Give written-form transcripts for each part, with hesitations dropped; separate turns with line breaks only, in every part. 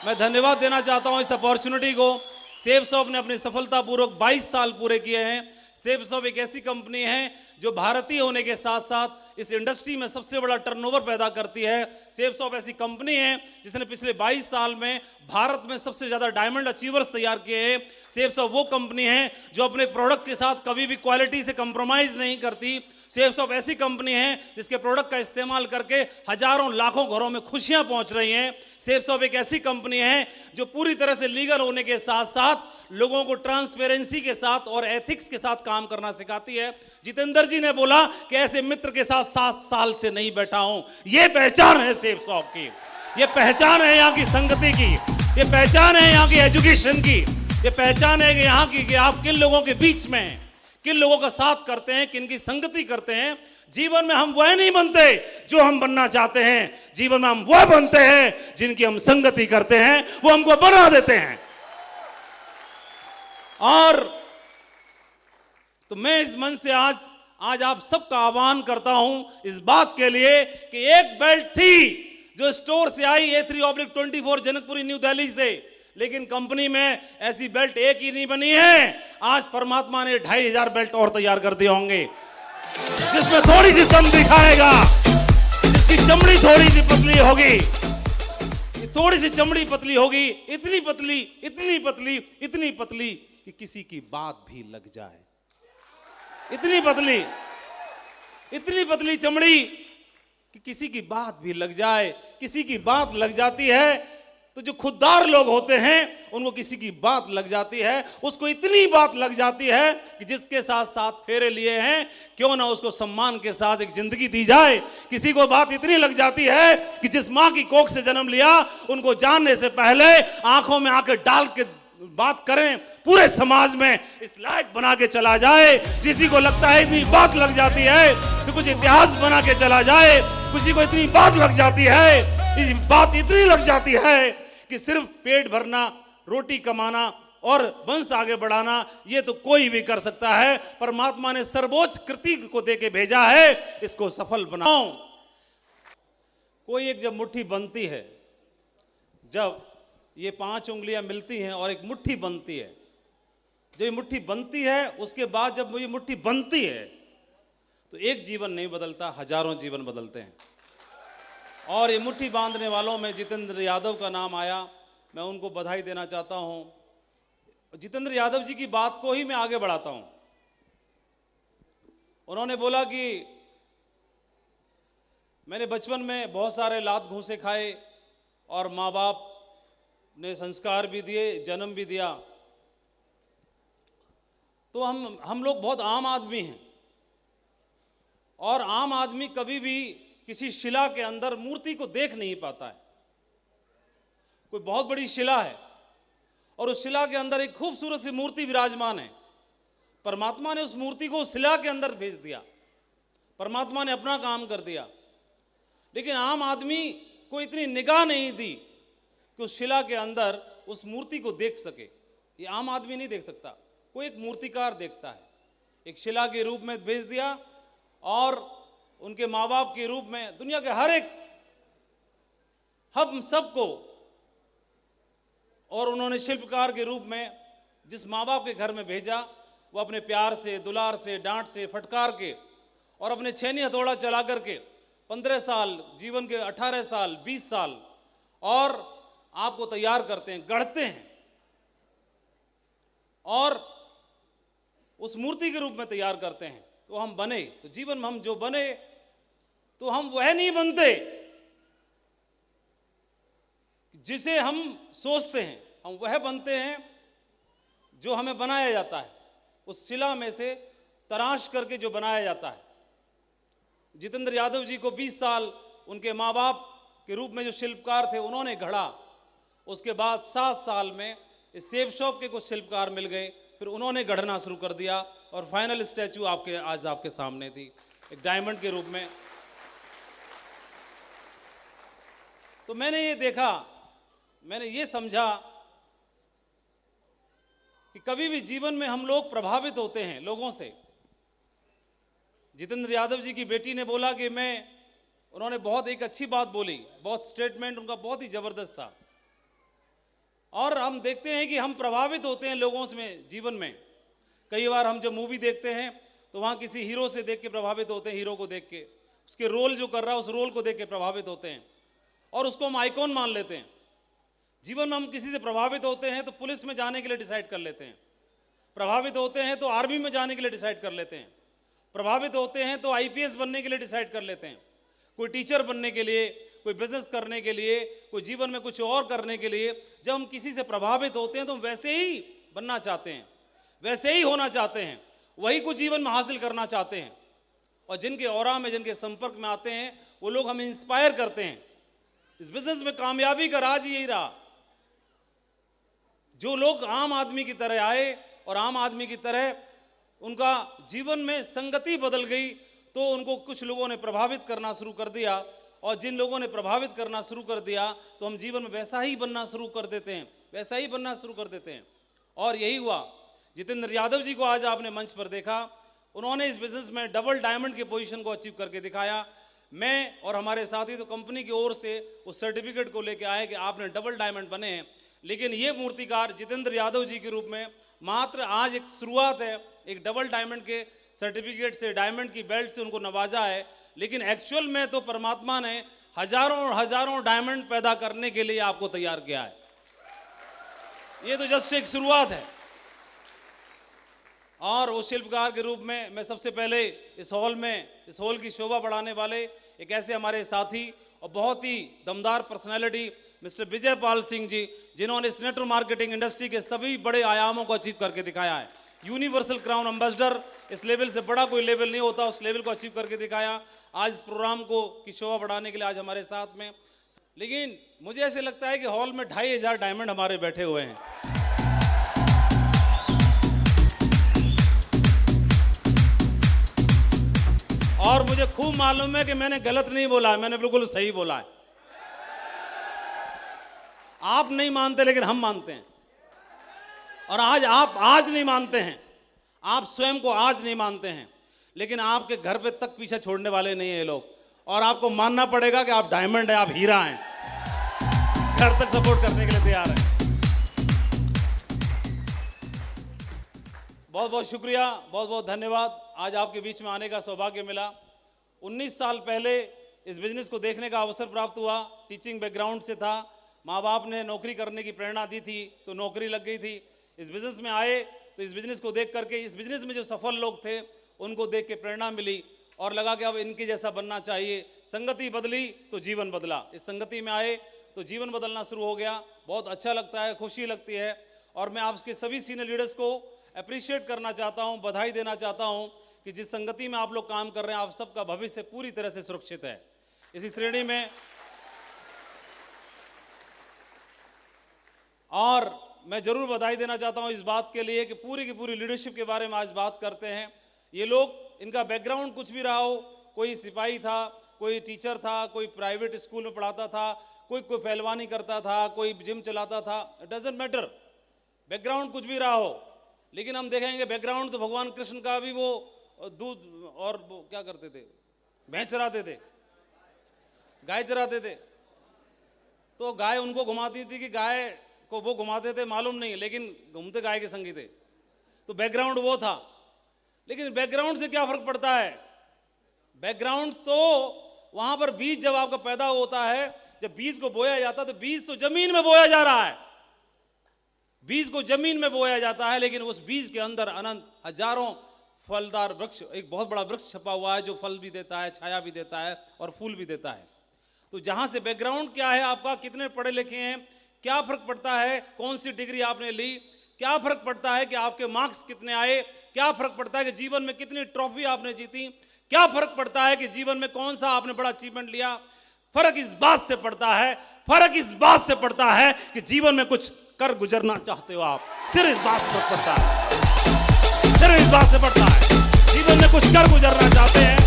मैं धन्यवाद देना चाहता हूं इस अपॉर्चुनिटी को। सेब शॉप ने अपनी सफलतापूर्वक 22 साल पूरे किए हैं। सेब शॉप एक ऐसी कंपनी है जो भारतीय होने के साथ साथ इस इंडस्ट्री में सबसे बड़ा टर्नओवर पैदा करती है। सेब शॉप ऐसी कंपनी है जिसने पिछले 22 साल में भारत में सबसे ज्यादा डायमंड अचीवर्स तैयार किए हैं। सेब शॉप वो कंपनी है जो अपने प्रोडक्ट के साथ कभी भी क्वालिटी से कंप्रोमाइज नहीं करती। सेब शॉप ऐसी कंपनी है जिसके प्रोडक्ट का इस्तेमाल करके हजारों लाखों घरों में खुशियां पहुंच रही हैं। सेब शॉप एक ऐसी कंपनी है जो पूरी तरह से लीगल होने के साथ साथ लोगों को ट्रांसपेरेंसी के साथ और एथिक्स के साथ काम करना सिखाती है। जितेंद्र जी ने बोला कि ऐसे मित्र के साथ 7 साल से नहीं बैठा हूं। यह पहचान है सेब शॉप की, यह पहचान है यहाँ की संगति की, यह पहचान है यहाँ की एजुकेशन की, यह पहचान है कि यहाँ की कि आप किन लोगों के बीच में हैं, किन लोगों का साथ करते हैं, किन की संगति करते हैं। जीवन में हम वह नहीं बनते जो हम बनना चाहते हैं, जीवन में हम वह बनते हैं जिनकी हम संगति करते हैं, वो हमको बना देते हैं। और तो मैं इस मंच से आज आप सबका आह्वान करता हूं इस बात के लिए कि एक बेल्ट थी जो स्टोर से आई A3/24 जनकपुरी न्यू दिल्ली से, लेकिन कंपनी में ऐसी बेल्ट एक ही नहीं बनी है। आज परमात्मा ने 2500 बेल्ट और तैयार कर दिए होंगे जिसमें थोड़ी सी दम दिखाएगा, जिसकी चमड़ी थोड़ी सी पतली होगी, थोड़ी सी चमड़ी पतली होगी, इतनी पतली, इतनी पतली, इतनी पतली कि किसी की बात भी लग जाए, इतनी पतली, इतनी पतली चमड़ी कि किसी की बात भी लग जाए। किसी की बात लग जाती है तो जो खुददार लोग होते हैं उनको किसी की बात लग जाती है, उसको इतनी बात लग जाती है कि जिसके साथ 7 फेरे लिए हैं क्यों ना उसको सम्मान के साथ एक जिंदगी दी जाए। किसी को बात इतनी लग जाती है कि जिस मां की कोख से जन्म लिया उनको जानने से पहले आंखों में आंखें डाल के बात करें, पूरे समाज में इस लायक बना के चला जाए। किसी को लगता है इतनी बात लग जाती है कि कुछ इतिहास बना के चला जाए, किसी को इतनी बात लग जाती है, इस बात इतनी लग जाती है कि सिर्फ पेट भरना, रोटी कमाना और वंश आगे बढ़ाना ये तो कोई भी कर सकता है। परमात्मा ने सर्वोच्च कृति को देके भेजा है, इसको सफल बनाओ। कोई एक जब मुट्ठी बनती है, जब ये 5 उंगलियां मिलती हैं और एक मुट्ठी बनती है, जब ये मुट्ठी बनती है उसके बाद जब ये मुट्ठी बनती है तो एक जीवन नहीं बदलता, हजारों जीवन बदलते हैं। और ये मुट्ठी बांधने वालों में जितेंद्र यादव का नाम आया, मैं उनको बधाई देना चाहता हूं। जितेंद्र यादव जी की बात को ही मैं आगे बढ़ाता हूं। उन्होंने बोला कि मैंने बचपन में बहुत सारे लात घूंसे खाए और माँ बाप ने संस्कार भी दिए, जन्म भी दिया, तो हम लोग बहुत आम आदमी हैं और आम आदमी कभी भी किसी शिला के अंदर मूर्ति को देख नहीं पाता है। कोई बहुत बड़ी शिला है और उस शिला के अंदर एक खूबसूरत सी मूर्ति विराजमान है। परमात्मा ने उस मूर्ति को उस शिला के अंदर भेज दिया, परमात्मा ने अपना काम कर दिया, लेकिन आम आदमी को इतनी निगाह नहीं दी कि उस शिला के अंदर उस मूर्ति को देख सके। ये आम आदमी नहीं देख सकता, कोई एक मूर्तिकार देखता है। एक शिला के रूप में भेज दिया और उनके माँ बाप के रूप में दुनिया के हर एक हम सबको, और उन्होंने शिल्पकार के रूप में जिस माँ बाप के घर में भेजा वो अपने प्यार से, दुलार से, डांट से, फटकार के और अपने छेनी हथौड़ा चला करके 15 साल, जीवन के 18 साल, 20 साल और आपको तैयार करते हैं, गढ़ते हैं और उस मूर्ति के रूप में तैयार करते हैं। तो हम बने, तो जीवन में हम जो बने तो हम वह नहीं बनते जिसे हम सोचते हैं, हम वह बनते हैं जो हमें बनाया जाता है, उस शिला में से तराश करके जो बनाया जाता है। जितेंद्र यादव जी को 20 साल उनके माँ बाप के रूप में जो शिल्पकार थे उन्होंने गढ़ा, उसके बाद 7 साल में इस सेब शॉप के कुछ शिल्पकार मिल गए, फिर उन्होंने गढ़ना शुरू कर दिया और फाइनल स्टैचू आज आपके सामने थी, एक डायमंड के रूप में। तो मैंने ये देखा, मैंने ये समझा कि कभी भी जीवन में हम लोग प्रभावित होते हैं लोगों से। जितेंद्र यादव जी की बेटी ने बोला कि उन्होंने बहुत एक अच्छी बात बोली, बहुत स्टेटमेंट उनका बहुत ही जबरदस्त था और हम देखते हैं कि हम प्रभावित होते हैं लोगों से जीवन में। कई बार हम जब मूवी देखते हैं तो वहाँ किसी हीरो से देख के प्रभावित होते हैं, हीरो को देख के, उसके रोल जो कर रहा है उस रोल को देख के प्रभावित होते हैं और उसको हम आइकॉन मान लेते हैं। जीवन में हम किसी से प्रभावित होते हैं तो पुलिस में जाने के लिए डिसाइड कर लेते हैं, प्रभावित होते हैं तो आर्मी में जाने के लिए डिसाइड कर लेते हैं, प्रभावित होते हैं तो आईपीएस बनने के लिए डिसाइड कर लेते हैं, कोई टीचर बनने के लिए, कोई बिजनेस करने के लिए, कोई जीवन में कुछ और करने के लिए। जब हम किसी से प्रभावित होते हैं तो हम वैसे ही बनना चाहते हैं, वैसे ही होना चाहते हैं, वही कुछ जीवन में हासिल करना चाहते हैं। और जिनके ऑरा में, जिनके संपर्क में आते हैं वो लोग हमें इंस्पायर करते हैं। इस बिजनेस में कामयाबी का राज यही रहा, जो लोग आम आदमी की तरह आए और आम आदमी की तरह उनका जीवन में संगति बदल गई तो उनको कुछ लोगों ने प्रभावित करना शुरू कर दिया, और जिन लोगों ने प्रभावित करना शुरू कर दिया तो हम जीवन में वैसा ही बनना शुरू कर देते हैं, वैसा ही बनना शुरू कर देते हैं। और यही हुआ। जितेंद्र यादव जी को आज आपने मंच पर देखा, उन्होंने इस बिजनेस में डबल डायमंड की पोजीशन को अचीव करके दिखाया। मैं और हमारे साथी तो कंपनी की ओर से उस सर्टिफिकेट को लेके आए कि आपने डबल डायमंड बने हैं, लेकिन ये मूर्तिकार जितेंद्र यादव जी के रूप में मात्र आज एक शुरुआत है। एक डबल डायमंड के सर्टिफिकेट से, डायमंड की बेल्ट से उनको नवाजा है, लेकिन एक्चुअल में तो परमात्मा ने हजारों और हजारों डायमंड पैदा करने के लिए आपको तैयार किया है। ये तो जस्ट एक शुरुआत है। और उस शिल्पकार के रूप में मैं सबसे पहले इस हॉल की शोभा बढ़ाने वाले एक ऐसे हमारे साथी और बहुत ही दमदार पर्सनैलिटी मिस्टर विजय पाल सिंह जी, जिन्होंने इस नेटवर्क मार्केटिंग इंडस्ट्री के सभी बड़े आयामों को अचीव करके दिखाया है। यूनिवर्सल क्राउन एम्बेसडर, इस लेवल से बड़ा कोई लेवल नहीं होता, उस लेवल को अचीव करके दिखाया। आज इस प्रोग्राम को की शोभा बढ़ाने के लिए आज हमारे साथ में, लेकिन मुझे ऐसे लगता है कि हॉल में 2500 डायमंड हमारे बैठे हुए हैं। और मुझे खूब मालूम है कि मैंने गलत नहीं बोला है, मैंने बिल्कुल सही बोला है। आप नहीं मानते लेकिन हम मानते हैं, और आप आज नहीं मानते हैं, आप स्वयं को आज नहीं मानते हैं, लेकिन आपके घर पे तक पीछे छोड़ने वाले नहीं है ये लोग। और आपको मानना पड़ेगा कि आप डायमंड है, आप हीरा हैं, घर तक सपोर्ट करने के लिए तैयार हैं। बहुत बहुत शुक्रिया, बहुत बहुत धन्यवाद। आज आपके बीच में आने का सौभाग्य मिला। 19 साल पहले इस बिजनेस को देखने का अवसर प्राप्त हुआ। टीचिंग बैकग्राउंड से था, माँ बाप ने नौकरी करने की प्रेरणा दी थी तो नौकरी लग गई थी। इस बिजनेस में आए तो इस बिजनेस को देख करके, इस बिजनेस में जो सफल लोग थे उनको देख के प्रेरणा मिली और लगा कि अब इनके जैसा बनना चाहिए। संगति बदली तो जीवन बदला। इस संगति में आए तो जीवन बदलना शुरू हो गया। बहुत अच्छा लगता है, खुशी लगती है। और मैं आपके सभी सीनियर लीडर्स को अप्रिशिएट करना चाहता हूं, बधाई देना चाहता हूं कि जिस संगति में आप लोग काम कर रहे हैं, आप सबका भविष्य पूरी तरह से सुरक्षित है। इसी श्रेणी में और मैं जरूर बधाई देना चाहता हूं इस बात के लिए कि पूरी की पूरी लीडरशिप के बारे में आज बात करते हैं। ये लोग, इनका बैकग्राउंड कुछ भी रहा हो, कोई सिपाही था, कोई टीचर था, कोई प्राइवेट स्कूल में पढ़ाता था, कोई पहलवानी करता था, कोई जिम चलाता था, इट डजंट मैटर, बैकग्राउंड कुछ भी रहा हो। लेकिन हम देखेंगे बैकग्राउंड तो भगवान कृष्ण का भी, वो दूध और वो क्या करते थे, भैंस चराते थे, गाय चराते थे। तो गाय उनको घुमाती थी कि गाय को वो घुमाते थे मालूम नहीं, लेकिन घूमते गाय के संगी थे। तो बैकग्राउंड वो था। लेकिन बैकग्राउंड से क्या फर्क पड़ता है? बैकग्राउंड तो वहां पर बीज जब आपका पैदा होता है, जब बीज को बोया जाता है तो बीज तो जमीन में बोया जा रहा है, बीज को जमीन में बोया जाता है, लेकिन उस बीज के अंदर अनंत हजारों फलदार वृक्ष, एक बहुत बड़ा वृक्ष छपा हुआ है जो फल भी देता है, छाया भी देता है और फूल भी देता है। तो जहां से बैकग्राउंड क्या है आपका, कितने पढ़े लिखे हैं, क्या फर्क पड़ता है, कौन सी डिग्री आपने ली, क्या फर्क पड़ता है कि आपके मार्क्स कितने आए, क्या फर्क पड़ता है कि जीवन में कितनी ट्रॉफी आपने जीती, क्या फर्क पड़ता है कि जीवन में कौन सा आपने बड़ा अचीवमेंट लिया। फर्क इस बात से पड़ता है, फर्क इस बात से पड़ता है कि जीवन में कुछ कर गुजरना चाहते हो आप, सिर्फ इस बात से पड़ता है, सिर्फ इस बात से पड़ता है। जीवन में कुछ कर गुजरना चाहते हैं,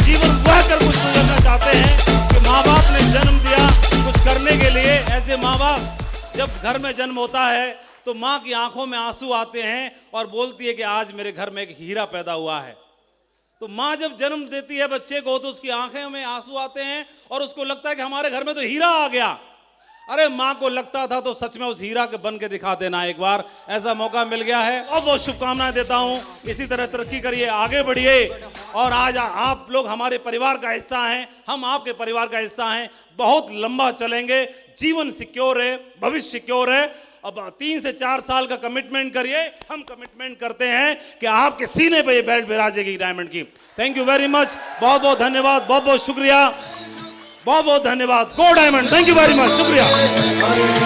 जीवन वह कर कुछ गुजरना चाहते हैं कि माँ बाप ने जन्म दिया कुछ करने के लिए। ऐसे माँ बाप जब घर में जन्म होता है तो माँ की आंखों में आंसू आते हैं और बोलती है कि आज मेरे घर में एक हीरा पैदा हुआ है। तो माँ जब जन्म देती है बच्चे को तो उसकी आंखें में आंसू आते हैं और उसको लगता है कि हमारे घर में तो हीरा आ गया। अरे माँ को लगता था तो सच में उस हीरा के बन के दिखा देना एक बार, ऐसा मौका मिल गया है। और बहुत शुभकामनाएं देता हूं, इसी तरह तरक्की करिए, आगे बढ़िए। और आज आप लोग हमारे परिवार का हिस्सा हैं, हम आपके परिवार का हिस्सा हैं, बहुत लंबा चलेंगे, जीवन सिक्योर है, भविष्य सिक्योर है। अब 3 से 4 साल का कमिटमेंट करिए, हम कमिटमेंट करते हैं कि आपके सीने पे ये बेल्ट बिराजेगी डायमंड की। थैंक यू वेरी मच, बहुत बहुत धन्यवाद, बहुत बहुत शुक्रिया, बहुत बहुत धन्यवाद। गो diamond, thank you very much, शुक्रिया।